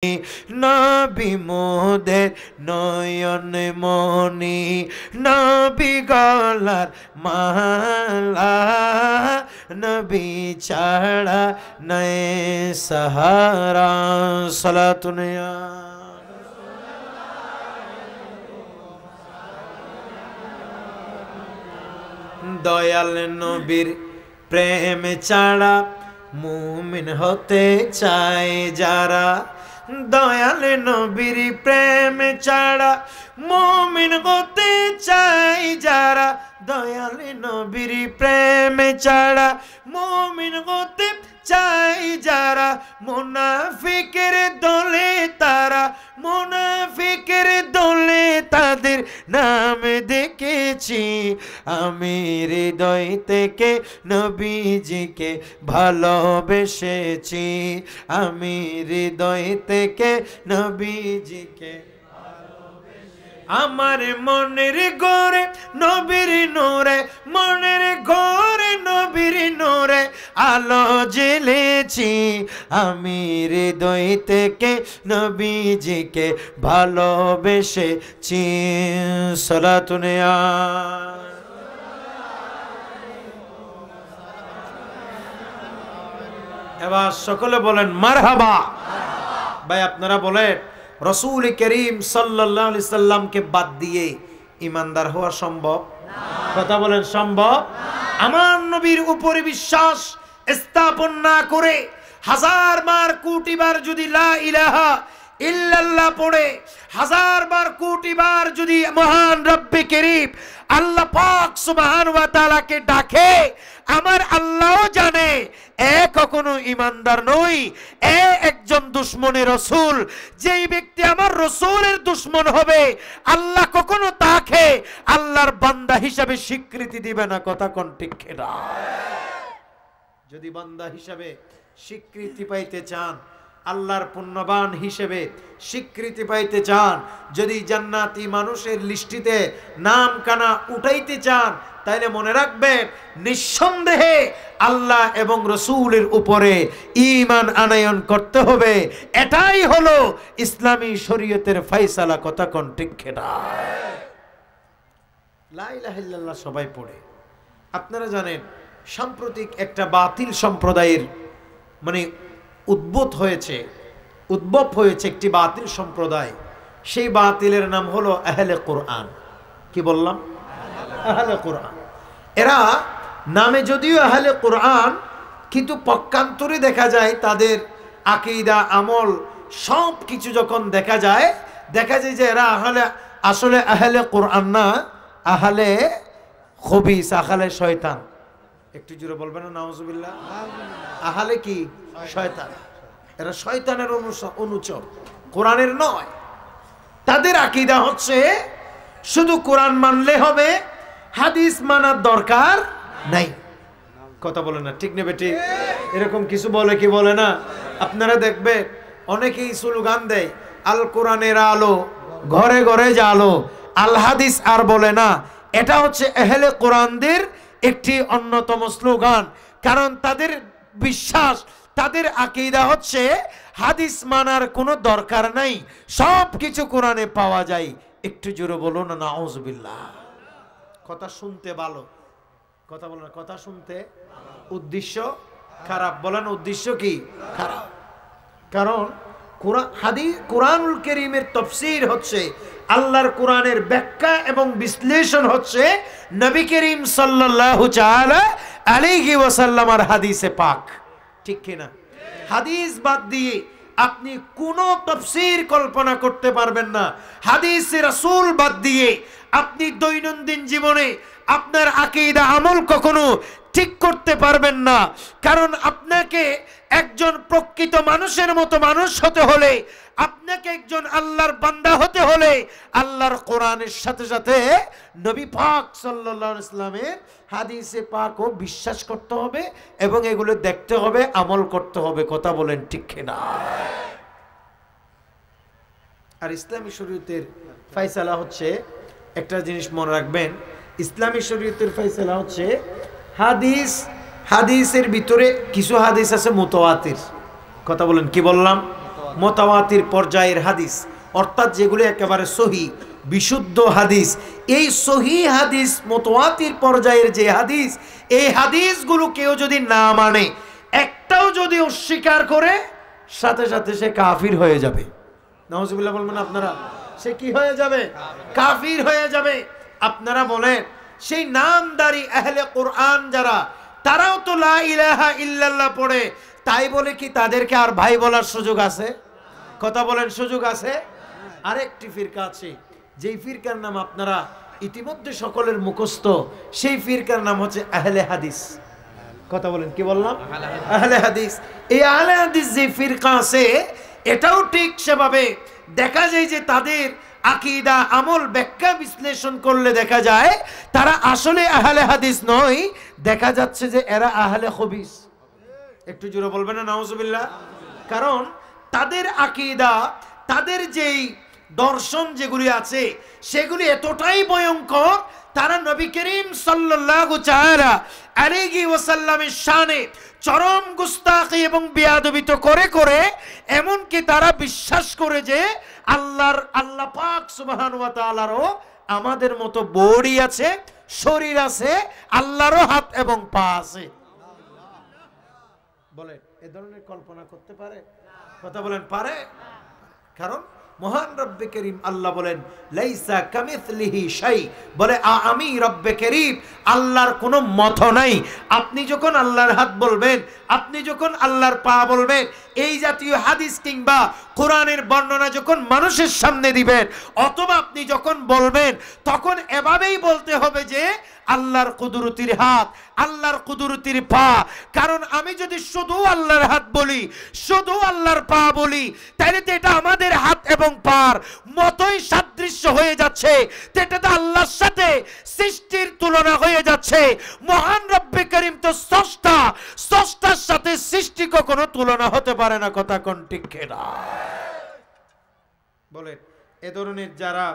নবী মোদের নয়ন মনি, নবী গলার মালা, নবী ছাড়া নয় সাহারা। সালাতুন ইয়া দয়াল নবীর প্রেম ছাড়া মুমিন হতে চায় যারা, দয়াল নবীর প্রেম ছাড়া মুমিন হতে চায় যারা, দয়াল নবীর প্রেম ছাড়া মুমিন হতে চায় যারা, মুনাফিকের দলে তারা, মুনাফিকের দলে তাদের নাম দেখেছি আমি, হৃদয় থেকে নবীজিকে ভালোবেসেছি আমি, হৃদয় থেকে নবীজিকে। আমার মনের ঘরে নবীর নূরে, মনের ঘরে নবীর নূরে আলো জ্বেলেছি আমি, হৃদয় থেকে নবীজিকে ভালোবেসেছি। সালাতুন ইয়া এবার সকলে বলেন মারহাবা। ভাই আপনারা বলেন রসুল করিম সাল্লাল্লাহু আলাইহি সাল্লামকে বাদ দিয়ে ইমানদার হওয়া সম্ভব? কথা বলেন সম্ভব? আমার নবীর উপরে বিশ্বাস স্থাপন না করে হাজার বার কোটি বার যদি লা ইলাহা ইল্লাল্লাহ পড়ে, হাজার বার কোটি বার যদি মহান রব্বে করিম আল্লাহ পাক সুবহানাহু ওয়া তাআলাকে ডাকে, আমার আল্লাহও জানে এ কখনো ইমানদার নই, এ একজন দুশমনের রসুল। যেই ব্যক্তি আমার রসুলের দুশমন হবে আল্লাহ কখনো তাকে আল্লাহর বান্দা হিসাবে স্বীকৃতি দিবে না। কথা কোন ঠিক না? যদি বান্দা হিসাবে স্বীকৃতি পাইতে চান, আল্লাহর পুণ্যবান হিসেবে স্বীকৃতি পাইতে চান, যদি জান্নাতি মানুষের লিস্টিতে নাম কানা উঠাইতে চান, তাইলে মনে রাখবেন নিঃসন্দেহে আল্লাহ এবং রসুলের উপরে ঈমান আনয়ন করতে হবে। এটাই হলো ইসলামী শরীয়তের ফয়সালা। কথা কোন ঠিক না? লা ইলাহা ইল্লাল্লাহ সবাই পড়ে। আপনারা জানেন সাম্প্রতিক একটা বাতিল সম্প্রদায়ের মানে উদ্ভব হয়েছে একটি বাতিল সম্প্রদায়। সেই বাতিলের নাম হলো আহলে কোরআন। কি বললাম? আহলে কোরআন। এরা নামে যদিও আহলে কোরআন, কিন্তু পক্ষান্তরে দেখা যায় তাদের আকীদা আমল সব কিছু যখন দেখা যায় যে এরা আসলে আহলে কোরআন না, আহলে খবিস, আহলে শয়তান। একটু জোরে বলবেন না নাউজুবিল্লাহ? আহলে কি? শয়তান। এরা শয়তানের অনুচর, কোরআনের নয়। তাদের আকীদা হচ্ছে শুধু কোরআন মানলে হবে, হাদিস মানার দরকার নাই। কথা বলে না? ঠিক নেবে ঠিক? এরকম কিছু বলে কি বলে না? আপনারা দেখবেন অনেকেই স্লোগান দেয় আল কোরআনের আলো ঘরে ঘরে জালো, আল হাদিস আর বলে না। এটা হচ্ছে আহলে কোরআনদের একটি অন্যতম স্লোগান। কারণ তাদের বিশ্বাস, তাদের আকীদা হচ্ছে হাদিস মানার কোনো দরকার নাই, সব কিছু কোরআনে পাওয়া যায়। একটু জোরে বলো না নাউজুবিল্লাহ। কথা শুনতে ভালো, কথা বলো না, কথা শুনতে উদ্দেশ্য খারাপ। বলেন উদ্দেশ্য কি? খারাপ। কারণ কোরআনুল কারীমের তাফসীর হচ্ছে আল্লাহর কোরআনের ব্যাখ্যা এবং বিশ্লেষণ হচ্ছে নবী করিম সাল্লাল্লাহু তাআলা আলাইহি ওয়াসাল্লামের হাদিসে পাক। ঠিক কিনা? হাদিস বাদ দিয়ে আপনি কোনো তাফসীর কল্পনা করতে পারবেন না। হাদিসে রাসূল বাদ দিয়ে আপনি দৈনন্দিন জীবনে আপনার আকীদা আমল কখনো ঠিক করতে পারবেন না। কারণ আপনাকে একজন প্রকৃত মানুষের মতো মানুষ হতে হলে, আপনাকে একজন আল্লাহর বান্দা হতে হলে আল্লাহর কোরআনের সাথে সাথে নবী পাক সাল্লাল্লাহু আলাইহি ওয়াসাল্লামের হাদিসে পাকও বিশ্বাস করতে হবে এবং এগুলো দেখতে হবে, আমল করতে হবে। কথা বলেন ঠিক কিনা? আর ইসলামী শরীয়তের ফয়সালা হচ্ছে, একটা জিনিস মনে রাখবেন, ইসলামী শরীয়তের ফয়সালা হচ্ছে হাদিসের ভিতরে কিছু হাদিস আছে মুতাওয়াতির। কথা বলেন, কি বললাম? মুতাওয়াতির পর্যায়ের হাদিস, অর্থাৎ যেগুলো একেবারে সহি বিশুদ্ধ হাদিস। এই সহি হাদিস, মুতাওয়াতির পর্যায়ের যে হাদিস, এই হাদিসগুলো কেউ যদি না মানে, একটাও যদি অস্বীকার করে, সাথে সাথে সে কাফির হয়ে যাবে। নাউজুবিল্লাহ বলবেন আপনারা, সে কি হয়ে যাবে? কাফির হয়ে যাবে। আপনারা বলেন, সেই নামদারি আহলে কোরআন যারা, তারাও তো লা ইলাহা ইল্লাল্লাহ পড়ে, তাই বলে কি তাদেরকে আর ভাই বলার সুযোগ আছে? কথা বলেন, সুযোগ আছে? আরেকটি ফিরকা আছে, যেই ফিরকার নাম আপনারা ইতিমধ্যে সকলের মুখস্থ, সেই ফিরকার নাম হচ্ছে আহলে হাদিস। কথা বলেন, কি বললাম? আহলে হাদিস। এই আহলে হাদিস যে ফিরকা আছে, এটাও ঠিক সেভাবে দেখা যায় যে তাদের আকীদা, আমল, ব্যাখ্যা বিশ্লেষণ করলে দেখা যায় তারা আসলে আহলে হাদিস নয়, দেখা যাচ্ছে যে এরা আহলে খবিস। একটু জোরে বলবেন না নাউজুবিল্লাহ? কারণ তাদের আকীদা, তাদের যেই দর্শন যেগুলি আছে, সেগুলি এতটাই ভয়ঙ্কর, তারা নবী করিম সাল্লাল্লাহু তাআলা আলাইহি ওয়াসাল্লামের শানে চরম গুস্তাখি এবং বেয়াদবি তো করে করে, এমনকি তারা বিশ্বাস করে যে আল্লাহ পাক সুবহানাহু ওয়া তাআলারও আমাদের মতো বডি আছে, শরীর আছে, আল্লাহরও হাত এবং পা আছে। বলে এ ধরনের কল্পনা করতে পারে? কথা বলেন, পারে? কারণ মহান রব্বে করিম আল্লাহ বলেন, লাইসা কামিথলিহি শাই, বলে আমি রব্বে করিম, আল্লাহর কোনো মত নাই। আপনি যখন আল্লাহর হাত বলবেন, আপনি যখন আল্লাহর পা বলবেন, এই জাতীয় হাদিস কিংবা কোরআনের বর্ণনা যখন মানুষের সামনে দিবেন, অথবা আপনি যখন বলবেন, তখন এভাবেই বলতে হবে যে আল্লাহর কুদরতির হাত, আল্লাহর কুদরতির পা। কারণ আমি যদি শুধু আল্লাহর হাত বলি, শুধু আল্লাহর পা বলি, তাহলে তো এটা আমাদের হাত এবং পার মতোই সাদৃশ্য হয়ে যাচ্ছে, এটা তো আল্লাহর সাথে সৃষ্টির তুলনা হয়ে যাচ্ছে। মহান রব্বে করিম তো স্রষ্টা, স্রষ্টার সাথে সৃষ্টি কখনো তুলনা হতে পারে না। কথা কোন ঠিক না? বলেন, এ ধরনের যারা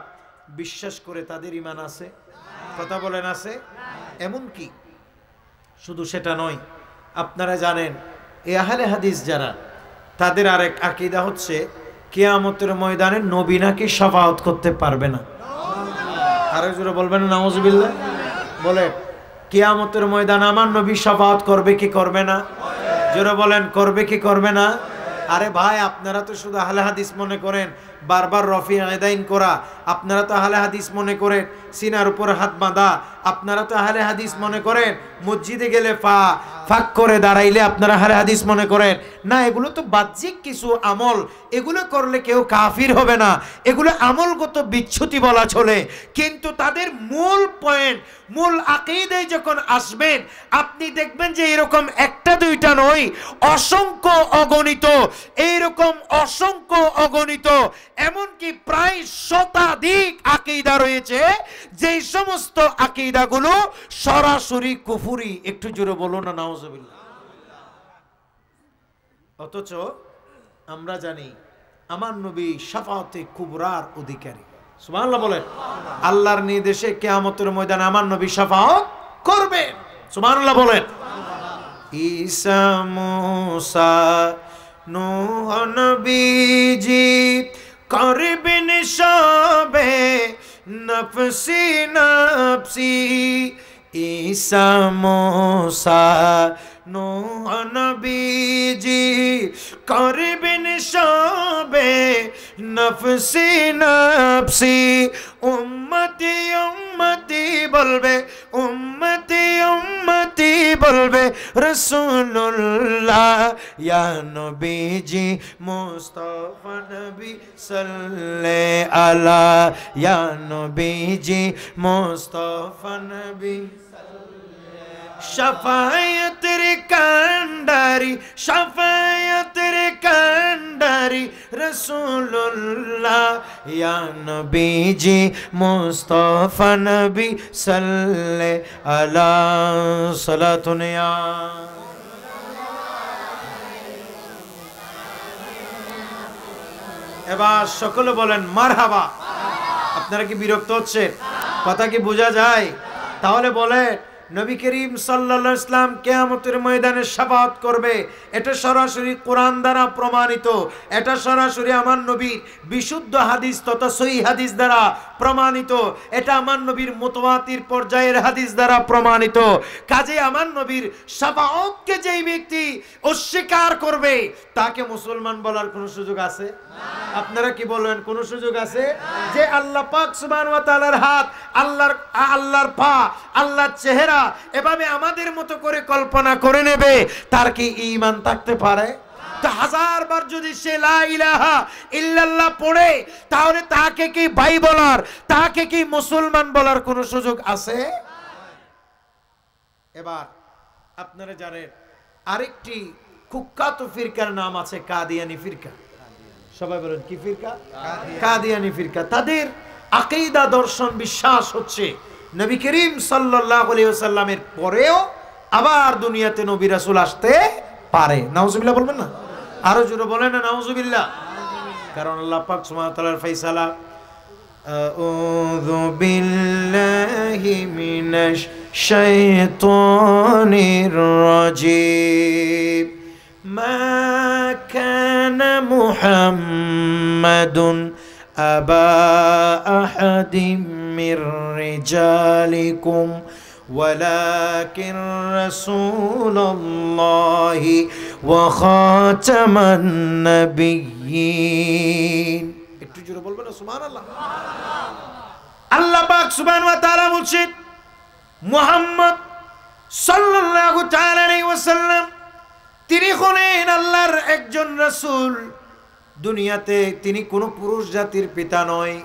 বিশ্বাস করে তাদের ঈমান আছে? কথা বলেন, আছে? এমনকি শুধু সেটা নয়, আপনারা জানেন এই আহলে হাদিস যারা, তাদের আরেক আকীদা হচ্ছে কিয়ামতের ময়দানে নবী নাকি শাফাআত করতে পারবে না। আরে জোরে বলবেন না নাউজুবিল্লাহ? বলেন, কিয়ামতের ময়দানে আমার নবী শাফাআত করবে কি করবে না? জোরে বলেন, করবে কি করবে না? আরে ভাই, আপনারা তো শুধু আহলে হাদিস মনে করেন বারবার রফি আদাইন করা, আপনারা তো আহলে হাদিস মনে করেন সিনার উপর হাত বাঁধা, আপনারা তো আহলে হাদিস মনে করেন মসজিদে গেলে পা ফাঁক করে দাঁড়াইলে আপনারা আহলে হাদিস মনে করেন। না, এগুলো তো বাহ্যিক কিছু আমল, এগুলো করলে কেউ কাফির হবে না, এগুলো আমলগত বিচ্যুতি বলা চলে। কিন্তু তাদের মূল পয়েন্ট, মূল আকীদায় যখন আসবেন, আপনি দেখবেন যে এরকম একটা দুইটা নয়, অসংখ্য অগণিত, এইরকম অসংখ্য অগণিত, এমনকি প্রায় শতাধিক আকীদা রয়েছে, যেই সমস্ত আকীদাগুলো সরাসরি কুফরি। একটু জোরে বলো না নাউজুবিল্লাহ। অথচ আমরা জানি আমার নবী শাফাআতে কুবরার অধিকারী। সুবহানাল্লাহ বলেন, আল্লাহর নির্দেশে কিয়ামতের ময়দানে আমার নবী শাফাআত করবেন। সুবহানাল্লাহ বলেন। ঈসা, মুসা, নূহ নবীজি করবেন সবে নফসি নফসি। ঈসা, মুসা, নূহ নবীজি করবেন সবে নফসি নফসি। উম্মতি উম্মতি বলবে, উম্মতি উম্মতি বলবে রাসূলুল্লাহ। ইয়া নবীজি মুস্তাফা নবী সাল্লাল্লাহু আলা, ইয়া নবীজি মুস্তাফা নবী শাফায়াতের কান্ডারি, শাফায়াতের কান্ডারি রাসূলুল্লাহ। ইয়া নবীজি মুস্তাফা নবী সাল্লাল্লাহু আলা সালাতুন ইয়া। এবার সকলে বলেন মারহাবা। আপনারা কি বিরক্ত হচ্ছেন? কথা কি বোঝা যায়? তাহলে বলেন নবী করিম সাল্লাল্লাহু আলাইহি ওয়াসাল্লাম কিয়ামতের ময়দানে শাফাআত করবে, এটা সরাসরি কোরআন দ্বারা প্রমাণিত, এটা সরাসরি আমার নবীর বিশুদ্ধ হাদিস তথা সহিহ হাদিস দ্বারা প্রমাণিত, এটা আমার নবীর মুতাওয়াতির পর্যায়ের হাদিস দ্বারা প্রমাণিত। কাজে আমার নবীর শাফাআতকে যেই ব্যক্তি অস্বীকার করবে তাকে মুসলমান বলার কোনো সুযোগ আছে? আপনারা কি বলবেন, কোনো সুযোগ আছে? যে আল্লাহ পাক সুবহানাহু ওয়া তাআলার হাত, আল্লাহর পা, আল্লাহর চেহারা এভাবে আমাদের মতো করে কল্পনা করে নেবে, তার কি ঈমান থাকতে পারে? তো হাজারবার যদি সে লা ইলাহা ইল্লাল্লাহ পড়ে, তাহলে তাকে কি ভাই বলার, তাকে কি মুসলমান বলার কোনো সুযোগ আছে? এবার আপনারা জানেন আরেকটি কুখ্যাত ফিরকার নাম আছে কাদিয়ানি ফিরকা। সবাই বলেন কি ফিরকা? কাদিয়ানি ফিরকা। তাদের আকীদা দর্শন বিশ্বাস হচ্ছে নবী করিম সাল্লাল্লাহু আলাইহি ওয়াসাল্লামের পরেও আবার দুনিয়াতে নবী রাসূল আসতে পারে। নাউজুবিল্লাহ বলবেন না? আরো জোরে বলেন না নাউজুবিল্লাহ। কারণ আল্লাহ পাক সুবহানাহু ওয়া তাআলার ফয়সালা, আউযু বিল্লাহি মিনাশ শাইতানির রাজীম। মা কানা মুহাম্মাদুন আবা আহাদিম মির রিজালিকুম ওয়ালাকিন রাসূলুল্লাহি ওয়া খাতামান নাবিয়্যিন। একটু জোরে বলবেন না সুবহানাল্লাহ। আল্লাহ পাক সুবহানাহু ওয়া তাআলা বলছেন মুহাম্মদ সাল্লাল্লাহু তাআলা আলাইহি ওয়াসাল্লাম তিনি হলেন আল্লাহর একজন রাসূল। দুনিয়াতে তিনি কোনো পুরুষ জাতির পিতা নয়।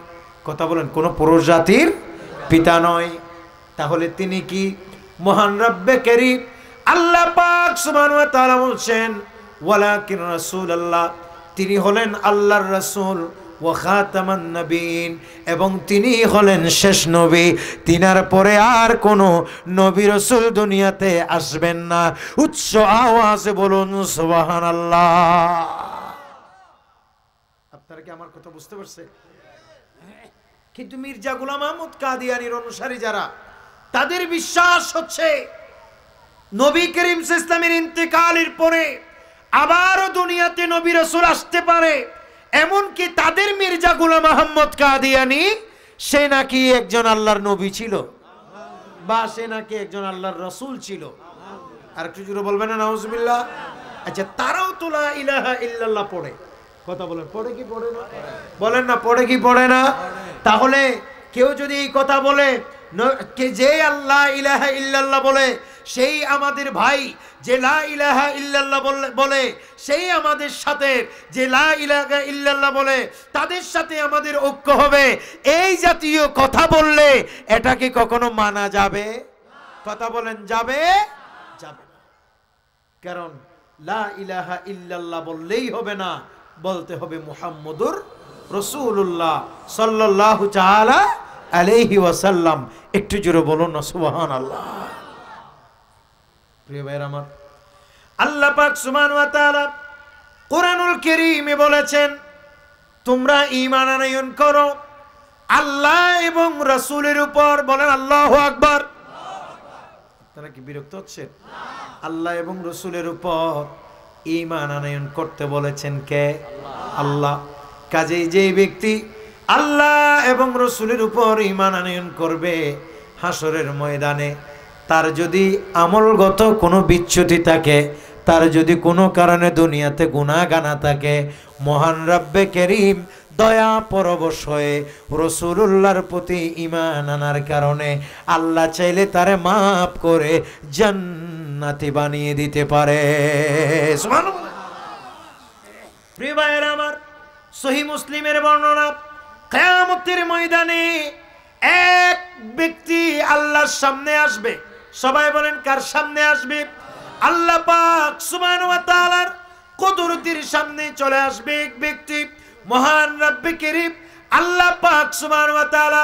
কথা বলেন, কোনো পুরুষ জাতির পিতা নয়। তাহলে তিনি কি মহান রব্বে কারীম আল্লাহ পাক সুবহানাহু ওয়া তাআলা বলছেন ওয়ালাকিন রাসূলুল্লাহ, তিনি হলেন আল্লাহর রাসূল, ওয়া খাতামান নবীন, এবং তিনি হলেন শেষ নবী। তিনার পরে আর কোন নবী রাসূল দুনিয়াতে আসবেন না। উচ্চ আওয়াজে বলুন সুবহানাল্লাহ। আপনারা কি আমার কথা বুঝতে পারছেন? কিন্তু মির্জা গোলাম আহমদ কাদিয়ানীর অনুসারী যারা, তাদের বিশ্বাস হচ্ছে নবী করিম সাল্লাল্লাহু আলাইহি ওয়াসাল্লামের ইন্তেকালের পরে আবারও দুনিয়াতে নবী রাসূল আসতে পারে। এমনকি তাদের মির্জা গোলাম আহমদ কাদিয়ানী সে নাকি একজন আল্লাহর নবী ছিল, বা সে নাকি একজন আল্লাহর রাসূল ছিল। আর একটু জোরে বলবেন না নাউজুবিল্লাহ। আচ্ছা, তারাও তো লা ইলাহা ইল্লাল্লাহ পড়ে। কথা বলেন, পড়ে কি পড়ে না? বলেন না, পড়ে কি পড়ে না? তাহলে কেউ যদি এই কথা বলে যে আল্লাহ ইলাহা ইল্লাল্লাহ বলে সেই আমাদের ভাই, যে লা ইলাহা ইল্লাল্লাহ বলে সেই আমাদের সাথে, যে লা ইলাহা ইল্লাল্লাহ বলে তাদের সাথে আমাদের ঐক্য হবে, এই জাতীয় কথা বললে এটা কি কখনো মানা যাবে? কথা বলেন, যাবে? যাবে না। কারণ লা ইলাহা ইল্লাল্লাহ বললেই হবে না, বলতে হবে মুহাম্মদুর রাসূলুল্লাহ সাল্লাল্লাহু তাআলা আলাইহি ওয়াসাল্লাম। একটু জোরে বলুন না সুবহানাল্লাহ। প্রিয় ভাইরা আমার, আল্লাহ পাক সুবহানাহু ওয়া তাআলা কোরআনুল কারীমে বলেছেন তোমরা ঈমান আনয়ন করো আল্লাহ এবং রাসূলের উপর। বলেন আল্লাহু আকবার। আপনারা কি বিরক্ত হচ্ছেন? আল্লাহ এবং রাসূলের উপর ঈমান আনয়ন করতে বলেছেন কে? আল্লাহ। কাজেই যেই ব্যক্তি আল্লাহ এবং রাসূলের উপর ঈমান আনয়ন করবে, হাসরের ময়দানে তার যদি আমলগত কোনো বিচ্যুতি থাকে, তার যদি কোনো কারণে দুনিয়াতে গুনাহ গানা থাকে, মহান রব্বে কারীম দয়া পরবশ হয়ে রাসূলুল্লাহর প্রতি ঈমান আনার কারণে আল্লাহ চাইলে তারে মাফ করে জান্নাতি বানিয়ে দিতে পারে। সুবহানাল্লাহ। প্রিয় ভাইরা আমার, সহিহ মুসলিমের বর্ণনা, কিয়ামতের ময়দানে এক ব্যক্তি আল্লাহর সামনে আসবে। সবাই বলেন কার সামনে আসবে? আল্লাহ পাক সুবহানাহু ওয়া তাআলার কুদরতের সামনে চলে আসবে এক ব্যক্তি। মহান রব্বে কারীম আল্লাহ পাক সুবহানাহু ওয়া তাআলা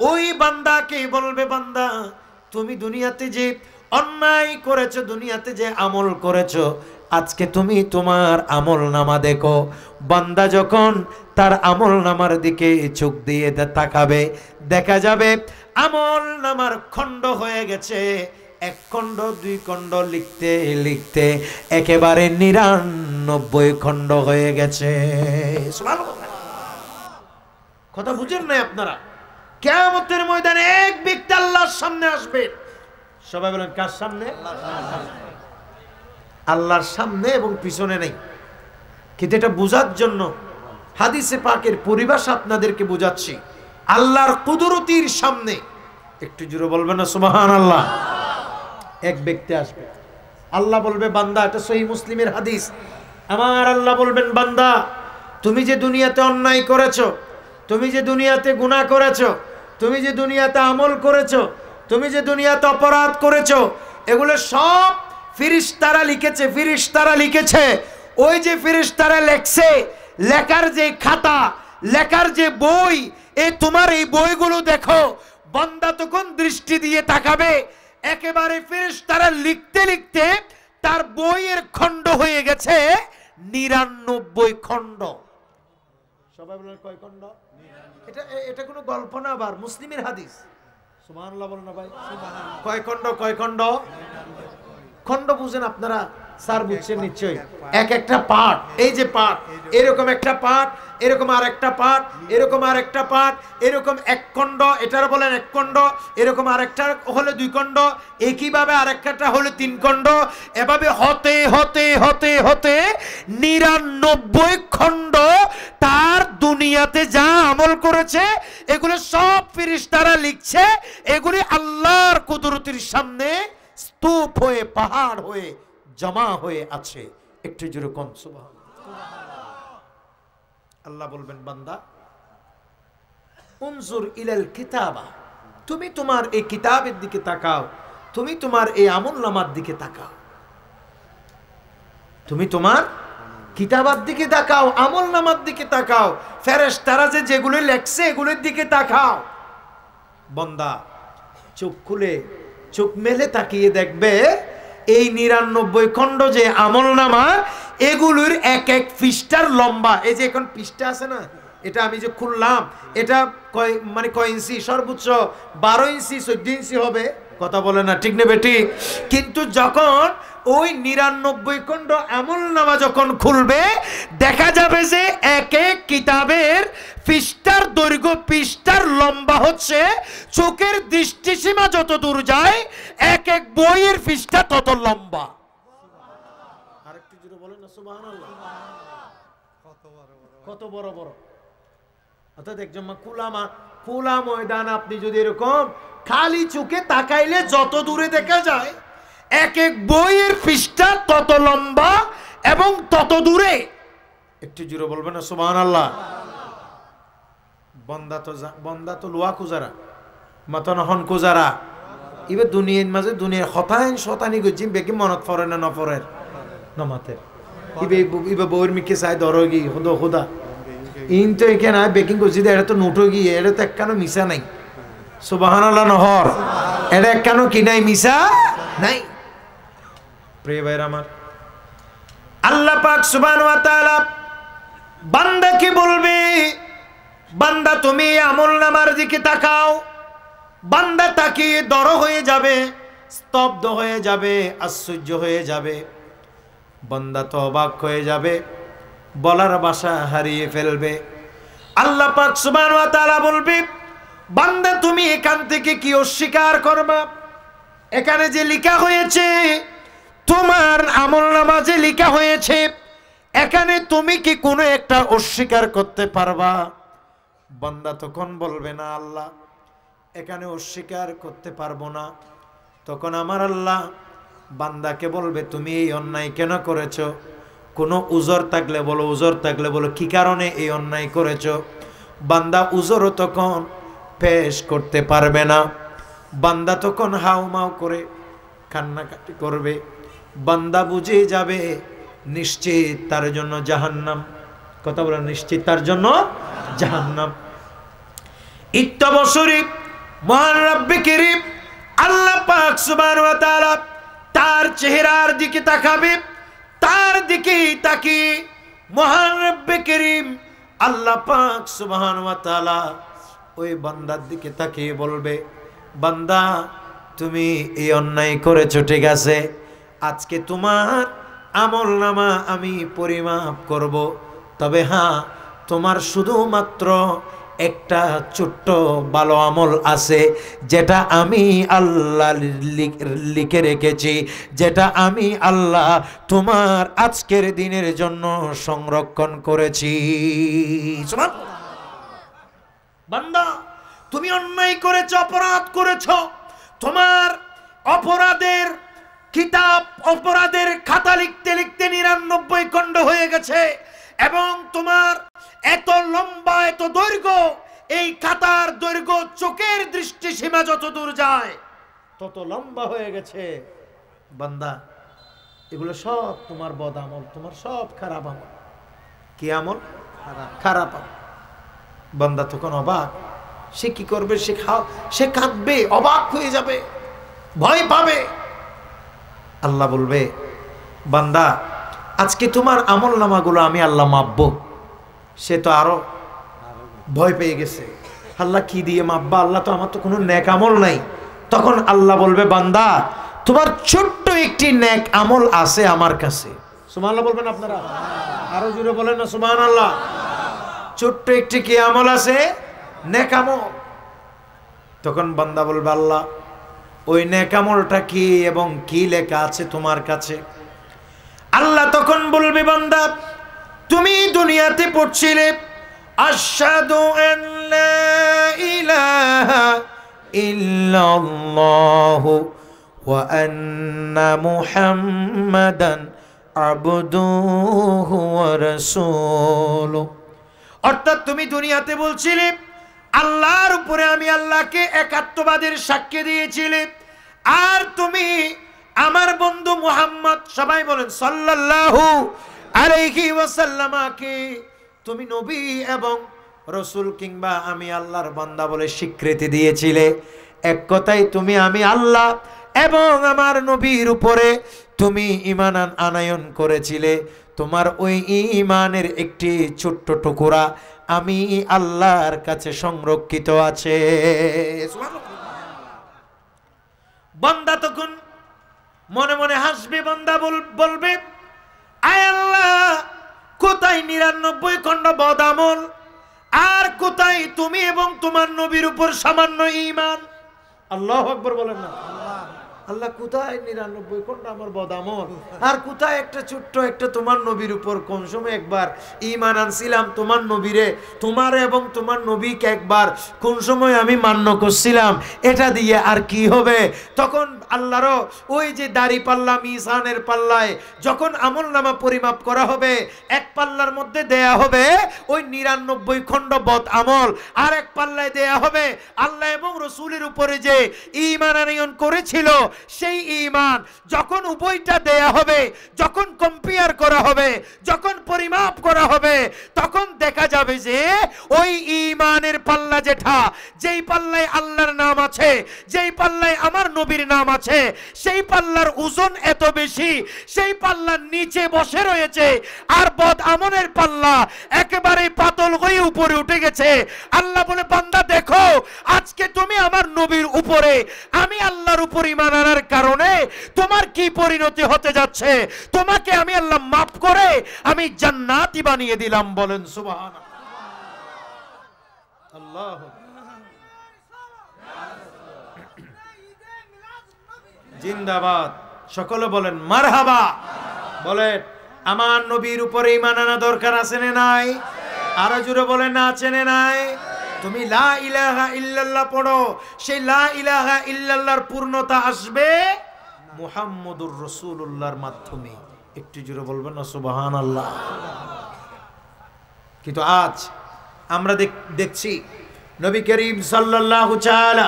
ওই বান্দাকে বলবে, বান্দা তুমি দুনিয়াতে যে অন্যায় করেছো, দুনিয়াতে যে আমল করেছো, আজকে তুমি তোমার আমল নামা দেখো। বান্দা যখন তার আমল নামার দিকে চোখ দিয়ে তাকাবে, দেখা যাবে আমল নামার খণ্ড হয়ে গেছে, এক খণ্ড দুই খণ্ড লিখতে লিখতে একেবারে 99 খণ্ড হয়ে গেছে। কথা বুঝেন নাই আপনারা? কিয়ামতের ময়দানে এক ব্যক্তি আল্লাহর সামনে আসবে। সবাই বলেন কার সামনে? আল্লাহর সামনে, এবং পিছনে নেই। কিন্তু এটা বোঝার জন্য হাদিসে পাকের পরিভাষা আপনাদেরকে বোঝাচ্ছি। আল্লাহর কুদরতির সামনে, একটু জোরে বলবেন না সুবহানাল্লাহ। এক ব্যক্তি আসবে, আল্লাহ বলবে বান্দা, এটা সহিহ মুসলিমের হাদিস, আমার আল্লাহ বলবেন বান্দা তুমি যে দুনিয়াতে অন্যায় করেছো, তুমি যে দুনিয়াতে গুনাহ করেছো, তুমি যে দুনিয়াতে আমল করেছো, তুমি যে দুনিয়াতে অপরাধ করেছো, এগুলো সব ফেরেশতারা লিখেছে। ফেরেশতারা লিখেছে, ওই যে ফেরেশতারা লেখছে, লেখার যে খাতা, লেখার যে বই, তোমার এই বইগুলো দেখো। বান্দা তখন দৃষ্টি দিয়ে তাকাবে, একেবারে ফেরেশতারা লিখতে লিখতে তার বইয়ের খণ্ড হয়ে গেছে 99 খণ্ড। সবাই বলেন কয় খণ্ড? এটা কোনো গল্প না, আবার মুসলিমের হাদিস। সুবহানাল্লাহ বলেন না ভাই? কয় খণ্ড? কয় খণ্ড? খণ্ড বুঝেন আপনারা? স্যার বুঝছেন নিশ্চয়ই। এক একটা পার্ট, এই যে পার্ট, এরকম একটা পার্ট, এরকম আর একটা পার্ট, এরকম আর একটা পার্ট, এরকম এক খণ্ড, এটার বলেন এক খণ্ড, এরকম আরেকটা হলে 2 খণ্ড, একইভাবে আরেকটা হলে 3 খণ্ড, এভাবে হতে হতে হতে হতে 99 খণ্ড তার দুনিয়াতে যা আমল করেছে এগুলো সব ফেরেশতারা লিখছে। এগুলি আল্লাহর কুদরতের সামনে স্তূপ হয়ে, পাহাড় হয়ে জমা হয়ে আছে। একটু জোরে কোন সুবহানাল্লাহ। আল্লাহ বলবেন বান্দা উনজুর ইলাল কিতাবা, তুমি তোমার এই কিতাবের দিকে তাকাও, তুমি তোমার এই আমলনামার দিকে তাকাও, তুমি তোমার কিতাবের দিকে তাকাও, আমলনামার দিকে তাকাও, ফেরেশতারা যেগুলো লেখছে এগুলোর দিকে তাকাও। বান্দা চোখ খুলে, চোখ মেলে তাকিয়ে দেখবে এই 99 খণ্ড যে আমলনামা, এগুলোর এক এক পৃষ্ঠার লম্বা, এই যে এখন পৃষ্ঠা আছে না, এটা আমি যে খুললাম, এটা কয় ইঞ্চি? সর্বোচ্চ 12 ইঞ্চি 14 ইঞ্চি হবে। কথা বলে না, ঠিক নেবে ঠিক? কিন্তু যখন ওই 99 খণ্ড আমলনামা যখন খুলবে, দেখা যাবে যে এক এক কিতাবের পৃষ্ঠার দৈর্ঘ্য, পৃষ্ঠার লম্বা হচ্ছে চোখের দৃষ্টিসীমা যত দূর যায়, এক এক বইয়ের পৃষ্ঠা তত লম্বা। আরেকটু জোরে বলেন না সুবহানাল্লাহ। কত বড় বড়! অর্থাৎ একজন খোলা ময়দান আপনি যদি এরকম খালি চোখে তাকাইলে যত দূরে দেখা যায়, এক এক বইয়ের পৃষ্ঠা তত লম্বা এবং তত দূরে। একটু জোরে বলবেন না সুবহানাল্লাহ। বন্দা তো লোয়া কুজারা, মাতন হন কুজারা, এবার দুনিয়ার মাঝে দুনিয়ার হতায়ন শতানি গজিম বেকি মনত পড়ে না নপরের নমাতের ইবে বউর মিকে চাই দরগি খুদা খুদা ইন তো এখানে বেকিং করছি, এটা তো নোটো গিয়ে, এটা তো একখানো মিশা নাই। সুবহানাল্লাহ নহর, এটা একখানো কি নাই, মিশা নাই। প্রিয় ভাইরা আমার, আল্লাহ পাক সুবহানাহু ওয়া তাআলা বান্দাকে বলবে, বান্দা তুমি আমলনামার দিকে তাকাও। বান্দা তাকিয়ে দর হয়ে যাবে, স্তব্ধ হয়ে যাবে, আশ্চর্য হয়ে যাবে। বান্দা তো অবাক হয়ে যাবে, বলার ভাষা হারিয়ে ফেলবে। আল্লাহ পাক সুবহানাহু ওয়া তাআলা বলবে, বান্দা তুমি এখান থেকে কি অস্বীকার করবা? এখানে যে লেখা হয়েছে, তোমার আমলনামা যে লেখা হয়েছে, এখানে তুমি কি কোনো একটা অস্বীকার করতে পারবা? বান্দা তখন বলবে না আল্লাহ, এখানে অস্বীকার করতে পারবো না। তখন আমার আল্লাহ বান্দাকে বলবে, তুমি এই অন্যায় কেন করেছো? কোনো উজর থাকলে বলো, উজর থাকলে বলো, কি কারণে এই অন্যায় করেছো? বান্দা উজরও তখন পেশ করতে পারবে না। বান্দা তখন হাউমাউ করে কান্নাকাটি করবে। বান্দা বুঝে যাবে নিশ্চিত তার জন্য জাহান্নাম। কথা বলেন, নিশ্চিত তার জন্য জাহান্নাম। ইত্তবসরি মহান রব্বে কারীম আল্লাহ পাক সুবহানাহু ওয়া তাআলা তার চেহারার দিকে তাকাবে। তার দিকে তাকিয়ে মহান রব্বে কারীম আল্লাহ পাক সুবহানাহু ওয়া তাআলা ওই বান্দার দিকে তাকিয়ে বলবে, বান্দা তুমি এই অন্যায় করেছো, ঠিক আছে, আজকে তোমার আমলনামা আমি পরিমাপ করব, তবে হ্যাঁ, তোমার শুধুমাত্র একটা ছোট্ট ভালো আমল আছে যেটা আমি আল্লাহ লিখে রেখেছি, যেটা আমি আল্লাহ তোমার আজকের দিনের জন্য সংরক্ষণ করেছি। বান্দা, তুমি অন্যায় করেছো, অপরাধ করেছো, তোমার অপরাধের কিতাব, অপরাধের খাতা লিখতে লিখতে 99 খণ্ড হয়ে গেছে, এবং তোমার এত লম্বা, এত দৈর্ঘ্য, এই খাতার দৈর্ঘ্য চোখের দৃষ্টি সীমা যত দূর যায় তত লম্বা হয়ে গেছে। বান্দা, এগুলো সব তোমার বদ আমল, তোমার সব খারাপ আমল। কি আমল? খারাপ আমল। বান্দা তখন অবাক, সে কি করবে? সে কাঁদবে, অবাক হয়ে যাবে, ভয় পাবে। আল্লাহ বলবে, বান্দা, আজকে তোমার আমল নামাগুলো আমি আল্লাহ মাপবো। সে তো আরো ভয় পেয়ে গেছে, আল্লাহ কি দিয়ে মাপবা? আল্লাহ তো, আমার তো কোনো নেক আমল নাই। তখন আল্লাহ বলবে, বান্দা, তোমার ছোট্ট একটি নেক আমল আছে আমার কাছে। সুবহানাল্লাহ বলবেন আপনারা? আরো জোরে বলেন না সুবহানাল্লাহ। ছোট্ট একটি কি আমল আছে? নেক আমল। তখন বান্দা বলবে, আল্লাহ, ওই নেক আমলটা কি এবং কি লেখা আছে তোমার কাছে? আল্লাহ তখন বলবে, বান্দা, তুমি দুনিয়াতে পড়ছিলে আশহাদু আন লা ইলাহা ইল্লাল্লাহু ওয়া আন্না মুহাম্মাদান আবদুহু ওয়া রাসূলুহু। অর্থাৎ তুমি দুনিয়াতে বলছিলে আল্লাহর উপরে আমি আল্লাহকে একাত্মবাদের সাক্ষ্য দিয়েছিলে, আর তুমি আমার বন্ধু মুহাম্মদ, সবাই বলেন সাল্লাল্লাহু আলাইহি ওয়াসাল্লামকে তুমি নবী এবং রাসূল কিংবা আমি আল্লাহর বান্দা বলে স্বীকৃতি দিয়েছিলে। এক কথায় তুমি আমি আল্লাহ এবং আমার নবীর উপরে তুমি ঈমান আনয়ন করেছিলে। তোমার ওই ঈমানের একটি ছোট্ট টুকরা আমি আল্লাহর কাছে সংরক্ষিত আছে। বান্দা তখন মনে মনে হাসবে, বান্দা বলবে, আয় আল্লাহ, কোথায় 99 খণ্ড বদ আমল, আর কোথায় তুমি এবং তোমার নবীর উপর সামান্য ঈমান? আল্লাহু আকবার বলেন না। আল্লাহ, কোথায় 99 খণ্ড আমার বদ আমল, আর কোথায় একটা ছোট্ট একটা তোমার নবীর উপর কোন সময় একবার ঈমান আনছিলাম, তোমার নবীরে, তোমার এবং তোমার নবীকে একবার কোন সময় আমি মান্য করছিলাম, এটা দিয়ে আর কি হবে? তখন আল্লাহরও ওই যে দাড়ি পাল্লা, মিজানের পাল্লায় যখন আমল নামা পরিমাপ করা হবে, এক পাল্লার মধ্যে দেয়া হবে ওই 99 খণ্ড বদ আমল, আর এক পাল্লায় দেয়া হবে আল্লাহ এবং রসুলের উপরে যে ঈমান আনয়ন করেছিল সেই ঈমান। যখন উভয়টা দেয়া হবে, যখন কম্পেয়ার করা হবে, যখন পরিমাপ করা হবে, তখন দেখা যাবে যে ওই ঈমানের পাল্লা যেটা, যেই পাল্লায় আল্লাহর নাম আছে, যেই পাল্লায় আমার নবীর নাম আছে, সেই পাল্লার ওজন এত বেশি, সেই পাল্লার নিচে বসে রয়েছে, আর বদ আমলের পাল্লা একেবারে পাতল হয়ে উপরে উঠে গেছে। আল্লাহ বলে, বান্দা দেখো, আজকে তুমি আমার নবীর উপরে, আমি আল্লাহর উপর ঈমান আনার কারণে তোমার কি পরিণতি হতে যাচ্ছে। তোমাকে আমি আল্লাহ মাফ করে আমি জান্নাতি বানিয়ে দিলাম। বলেন সুবহানাল্লাহ। জিন্দাবাদ। সকলে বলেন মারহাবা। বলেন, আমার নবীর উপরে ঈমান আনা দরকার আছে না নাই? আরো জোরে বলেন না, আছে না নাই? তুমি লা ইলাহা ইল্লাল্লাহ পড়ো, সেই লা ইলাহা ইল্লাল্লাহর পূর্ণতা আসবে মুহাম্মদুর রাসূলুল্লাহর মাধ্যমে। একটু জোরে বলবেন না সুবহানাল্লাহ। কিন্তু আজ আমরা দেখছি নবী করিম সাল্লাল্লাহু তাআলা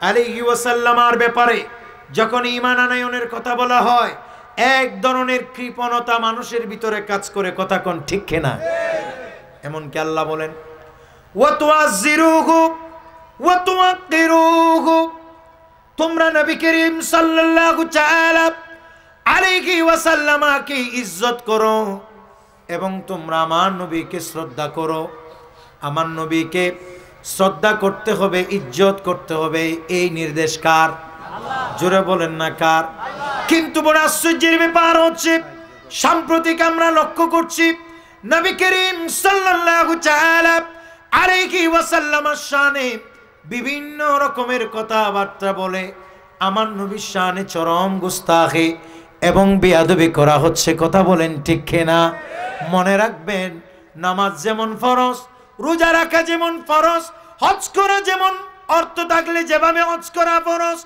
আলাইহি ওয়াসাল্লামের ব্যাপারে যখন ঈমান আনয়নের কথা বলা হয়, এক ধরনের কৃপণতা মানুষের ভিতরে কাজ করে। কথা কোন ঠিক কিনা? এমনকি আল্লাহ বলেন, ওয়া তুআযিরুহু ওয়া তুওয়াক্কিরুহু, তোমরা নবী করিম সাল্লাল্লাহু তাআলা আলাইহি ওয়াসাল্লামকে ইজ্জত করো এবং তোমরা আমার নবীকে শ্রদ্ধা করো। আমার নবীকে শ্রদ্ধা করতে হবে, ইজ্জত করতে হবে, এই নির্দেশ কার? আল্লাহ। জোরে বলেন না কার? কিন্তু বড় আশ্চর্যের ব্যাপার হচ্ছে সাম্প্রতিক আমরা লক্ষ্য করছি নবী করিম সাল্লাল্লাহু তাআলা আলাইহি ওয়াসাল্লামের শানে বিভিন্ন রকমের কথাবার্তা বলে আমার নবীর শানে চরম গুস্তাখি এবং বেয়াদবি করা হচ্ছে। কথা বলেন ঠিক কিনা? মনে রাখবেন, নামাজ যেমন ফরজ, রোজা রাখা যেমন ফরজ, হজ করা যেমন অর্থ থাকলে যেভাবে হজ করা ফরজ,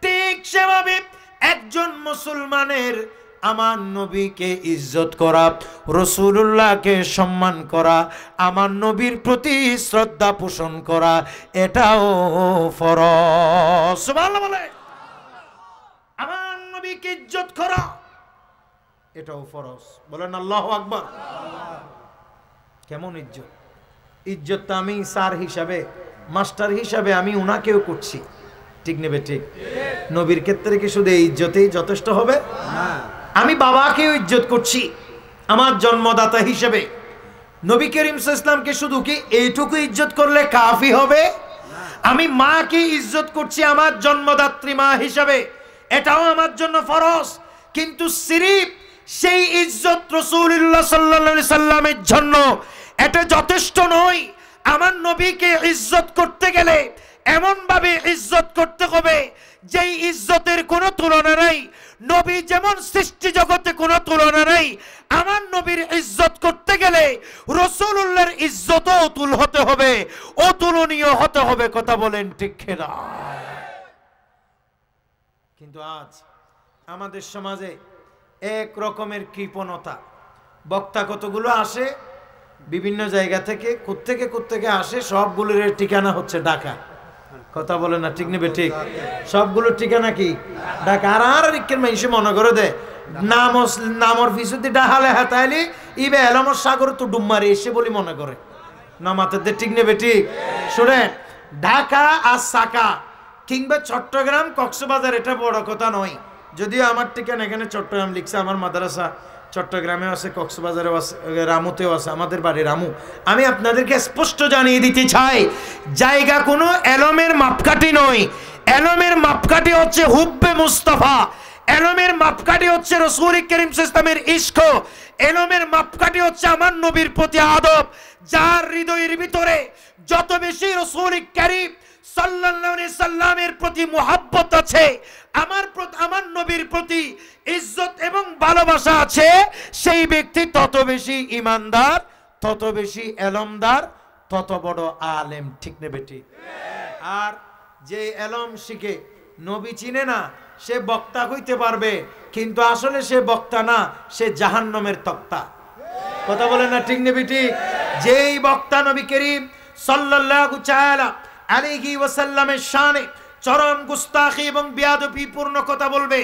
ঠিক সেভাবে একজন মুসলমানের আমার নবীকে ইজ্জত করা, রাসূলুল্লাহকে সম্মান করা, আমার নবীর প্রতি শ্রদ্ধা পোষণ করা, এটাও ফরজ। সুবহানাল্লাহ বলে। আমার নবীকে ইজ্জত করা এটাও ফরজ। বলেন আল্লাহু আকবার। কেমন ইজ্জত? ইজ্জতটা আমি স্যার হিসাবে, মাস্টার হিসাবে আমি উনাকেও করছি, ঠিক নেবে ঠিক? নবীর ক্ষেত্রে কি শুধু এই ইজ্জতেই যথেষ্ট হবে? আমি বাবাকেও ইজ্জত করছি আমার জন্মদাতা হিসেবে। নবী করিম সাল্লাল্লাহু আলাইহি ওয়াসাল্লামকে শুধু কি এইটুকু ইজ্জত করলে কাফি হবে? আমি মাকে ইজ্জত করছি আমার জন্মদাত্রী মা হিসেবে, এটাও আমার জন্য ফরজ। কিন্তু সিরিফ সেই ইজ্জত রাসূলুল্লাহ সাল্লাল্লাহু আলাইহি সাল্লামের জন্য এটা যথেষ্ট নয়। আমার নবীকে ইজ্জত করতে গেলে এমন ভাবে ইজ্জত করতে হবে যেই ইজ্জতের কোনো তুলনা নাই। নবী যেমন সৃষ্টি জগতে কোনো তুলনা নাই, আমার নবীর ইজ্জত করতে গেলে রাসূলুল্লাহর ইজ্জতও অতুল হতে হবে, অতুলনীয় হতে হবে। কথা বলেন ঠিক কিনা? কিন্তু আজ আমাদের সমাজে এক রকমের কৃপণতা। বক্তা কতগুলো আসে বিভিন্ন জায়গা থেকে, কোত্থেকে আসে, সবগুলোর ঠিকানা হচ্ছে ঢাকা। কথা বলে না, ঠিক নেবে ঠিক? সবগুলোর ঠিকানা কি? ঢাকা। আর রিক্কের মানুষ মনে করে দেয় নামর ফিসুতি ডাহালে হাতাইলি ইবে এলামর সাগর তো ডুব মারি এসে বলি মনে করে না মাথাতে, ঠিক নেবে ঠিক? শুনে, ঢাকা আর সাকা কিংবা চট্টগ্রাম কক্সবাজার এটা বড় কথা নয়। যদিও আমার ঠিকানা এখানে চট্টগ্রাম লিখছে, আমার মাদ্রাসা চট্টগ্রামেও আছে, কক্সবাজারেও আছে, রামুতেও আছে, আমাদের বাড়ি রামু। আমি আপনাদেরকে স্পষ্ট জানিয়ে দিতে চাই, জায়গা কোনো এলমের মাপকাঠি নয়। এলমের মাপকাঠি হচ্ছে হুব্বে মুস্তাফা, এলমের মাপকাঠি হচ্ছে রাসূল করিম সাল্লাল্লাহু আলাইহি ওয়াসাল্লামের ইশক, এলমের মাপকাঠি হচ্ছে আমার নবীর প্রতি আদব। যার হৃদয়ের ভিতরে যত বেশি রাসূল করিম সাল্লাল্লাহু আলাইহি সাল্লামের প্রতি মুহাব্বত আছে, আমার নবীর প্রতি ইজ্জত এবং ভালোবাসা আছে, সেই ব্যক্তি তত বেশি ঈমানদার, তত বেশি এলমদার, তত বড় আলেম। ঠিক নেবে ঠিক? আর যে এলম শিখে নবী চিনে না, সে বক্তা হইতে পারবে, কিন্তু আসলে সে বক্তা না, সে জাহান্নামের তক্তা। কথা বলে না, ঠিক নেবে ঠিক? যেই বক্তা নবী করিম সাল্লাল্লাহু তাআলা আলাইহি ওয়াসাল্লামের শানে চরম গুস্তাখি এবং বেয়াদবি পূর্ণ কথা বলবে,